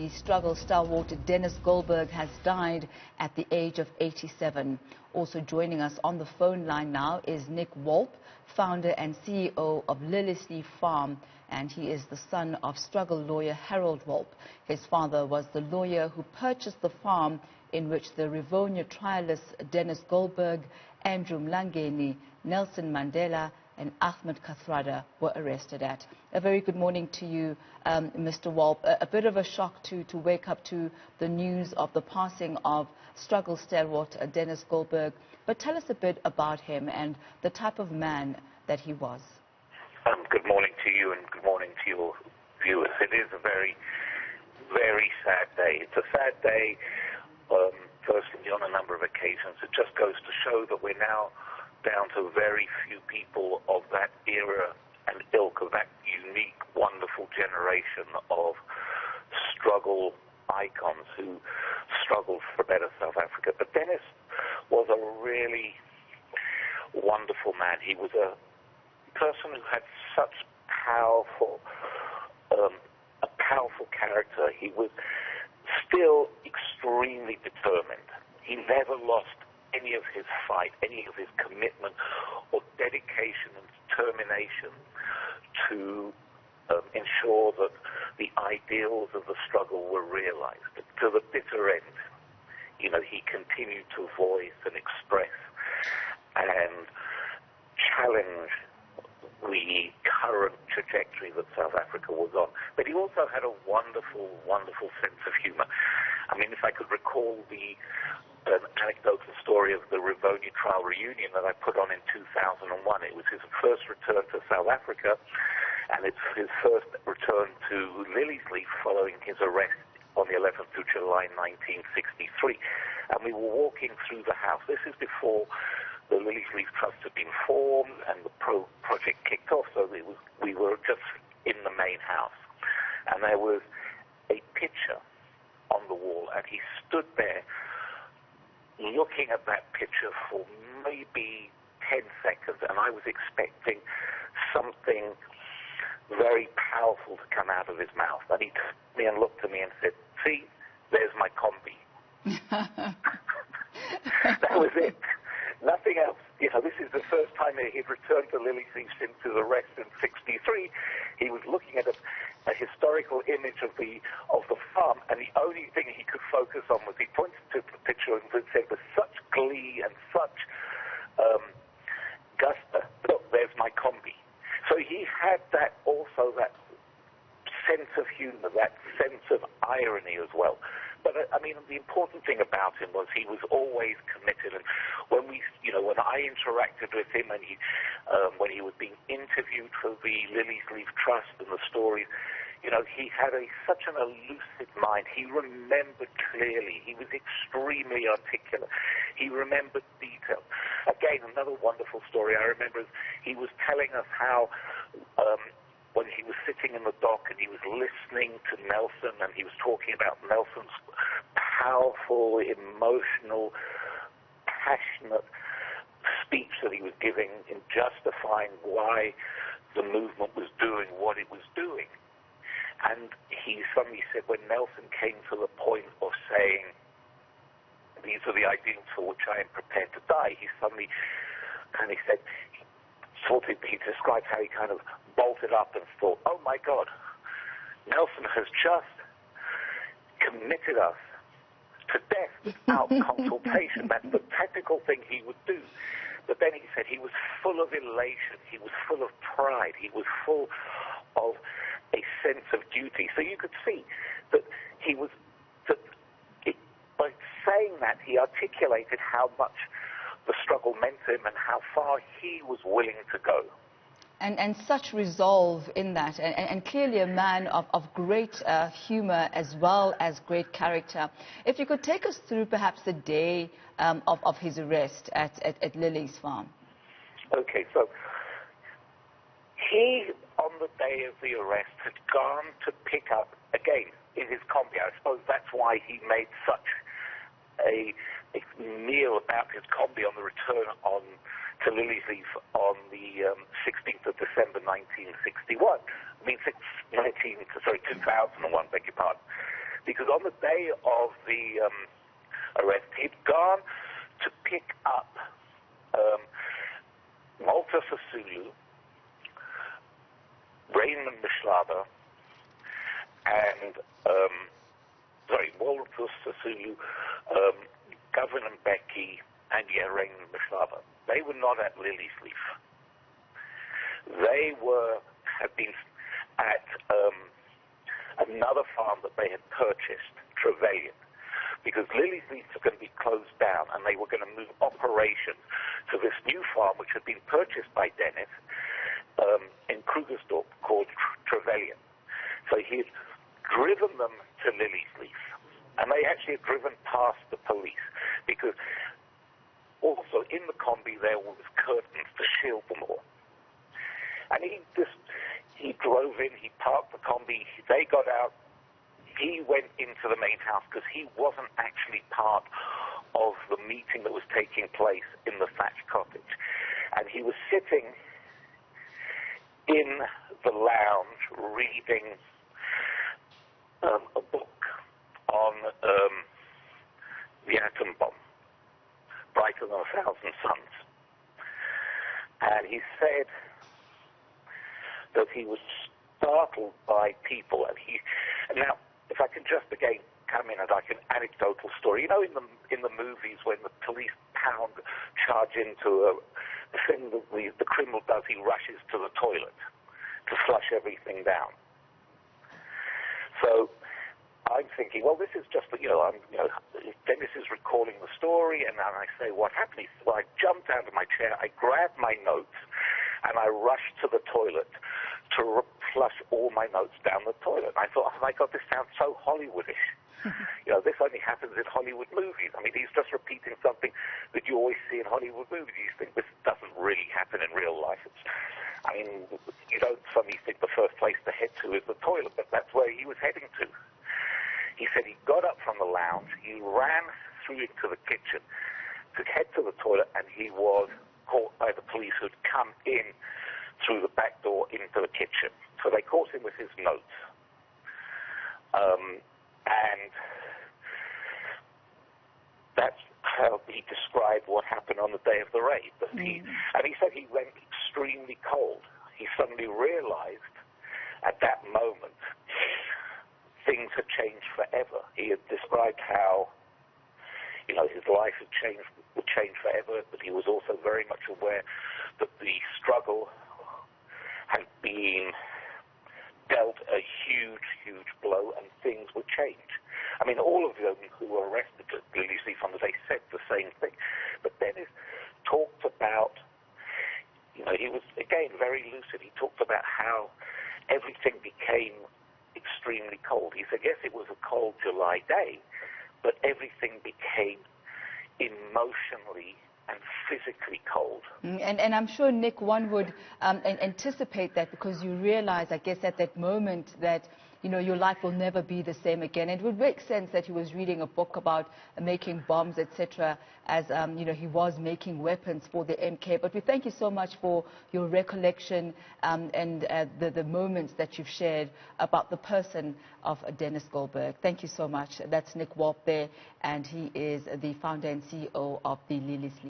the struggle stalwart Denis Goldberg has died at the age of 87. Also joining us on the phone line now is Nic Wolpe, founder and CEO of Liliesleaf Farm, and he is the son of struggle lawyer Harold Wolpe. His father was the lawyer who purchased the farm in which the Rivonia trialists Denis Goldberg, Andrew Mlangeni, Nelson Mandela and Ahmed Kathrada were arrested at. A very good morning to you, Mr. Wolpe. A bit of a shock to wake up to the news of the passing of struggle stalwart Denis Goldberg. But tell us a bit about him and the type of man that he was. Good morning to you and good morning to your viewers. It is a very, very sad day. It's a sad day, firstly, on a number of occasions. It just goes to show that we're now down to very few people of that era and ilk, of that unique, wonderful generation of struggle icons who struggled for a better South Africa. But Denis was a really wonderful man. He was a person who had such a powerful character. He was still extremely determined. He never lost any of his fight, any of his commitment or dedication and determination to ensure that the ideals of the struggle were realized. To the bitter end, he continued to voice and express and challenge the current trajectory that South Africa was on. But he also had a wonderful, wonderful sense of humor. I mean, if I could recall the anecdotal story of the Rivonia trial reunion that I put on in 2001. It was his first return to South Africa, and it's his first return to Liliesleaf following his arrest on the 11th of July 1963. And we were walking through the house. This is before the Liliesleaf Trust had been formed and the project kicked off, so we were just in the main house. And there was a picture on the wall, and he stood there looking at that picture for maybe 10 seconds, and I was expecting something very powerful to come out of his mouth. And he turned to me and looked at me and said, "See, there's my combi." That was it. Nothing else. This is the first time he'd returned to Liliesleaf since his arrest in '63. He was looking at a historical image of the farm, and the only thing he could focus on was he pointed to the picture and said with such glee and such gusto, "Look, there's my combi." So he had that sense of humor, that sense of irony as well. But the important thing about him was he was always committed. And when I interacted with him, and when he was being interviewed for the Liliesleaf Trust and the stories, he had such an elusive mind. He remembered clearly. He was extremely articulate. He remembered detail. Again, another wonderful story I remember is he was telling us how when he was sitting in the dock and he was listening to Nelson, and he was talking about Nelson's powerful, emotional, passionate speech that he was giving in justifying why the movement was doing what it was doing. And he suddenly said, when Nelson came to the point of saying, "These are the ideals for which I am prepared to die," he suddenly kind of said, he described how he kind of bolted up and thought, "Oh my God, Nelson has just committed us to death without consultation." That's the technical thing he would do. But then he said he was full of elation, he was full of pride, he was full of a sense of duty. So you could see that by saying that, he articulated how much the struggle meant to him and how far he was willing to go. And such resolve in that, and clearly a man of great humor as well as great character. If you could take us through perhaps the day of his arrest at Lily's farm. Okay, so he, on the day of the arrest, had gone to pick up, again, in his combi. I suppose that's why he made such a meal about his combi on the return to Liliesleaf on the 16th of December 1961. 2001, beg your pardon. because on the day of the arrest, he'd gone to pick up Walter Sisulu, Raymond Mhlaba, and Walter Sisulu, Governor Mbeki, and Raymond Mhlaba. They were not at Liliesleaf. They had been at another farm that they had purchased, Trevelyan, because Liliesleaf was going to be closed down, and they were going to move operations to this new farm, which had been purchased by Denis in Krugersdorp, called Trevelyan. So he had driven them to Liliesleaf, and they actually had driven past the police, because also in the combi there was curtains to shield them all. And he drove in, he parked the combi, they got out, he went into the main house because he wasn't actually part of the meeting that was taking place in the thatched cottage. And he was sitting in the lounge reading a book on the atom bomb, Brighter Than a Thousand Suns. And he said that he was startled by people, and now, if I can just again come in at like an anecdotal story, you know, in the movies when the police charge into the thing that the criminal does, he rushes to the toilet to flush everything down. So I'm thinking, well, this is just, Denis is recalling the story, and then I say, what happened? So I jumped out of my chair, I grabbed my notes, and I rushed to the toilet to flush all my notes down the toilet. And I thought, oh my God, this sounds so Hollywoodish. This only happens in Hollywood movies. I mean, he's just repeating something that you always see in Hollywood movies. You think this doesn't really happen in real life. You don't suddenly think the first place to head to is the toilet, but that's where he was heading to. He said he got up from the lounge, he ran through into the kitchen to head to the toilet, and he was caught by the police who'd come in through the back door into the kitchen. So they caught him with his notes. And that's how he described what happened on the day of the raid. And he said he went extremely cold. He suddenly realized at that moment things had changed forever. He had described how, his life would change forever, but he was also very much aware that the struggle had been dealt a huge, huge blow, and things would change. I mean, all of them who were arrested at Liliesleaf on the day said the same thing. But Denis talked about, he was, again, very lucid. He talked about how everything became extremely cold. He said, yes, it was a cold July day, but everything became emotionally and physically cold. And I'm sure, Nic, one would anticipate that, because you realize, I guess, at that moment that, your life will never be the same again. It would make sense that he was reading a book about making bombs, etc., as, he was making weapons for the MK. But we thank you so much for your recollection and the moments that you've shared about the person of Denis Goldberg. Thank you so much. That's Nic Wolpe there, and he is the founder and CEO of the Liliesleaf.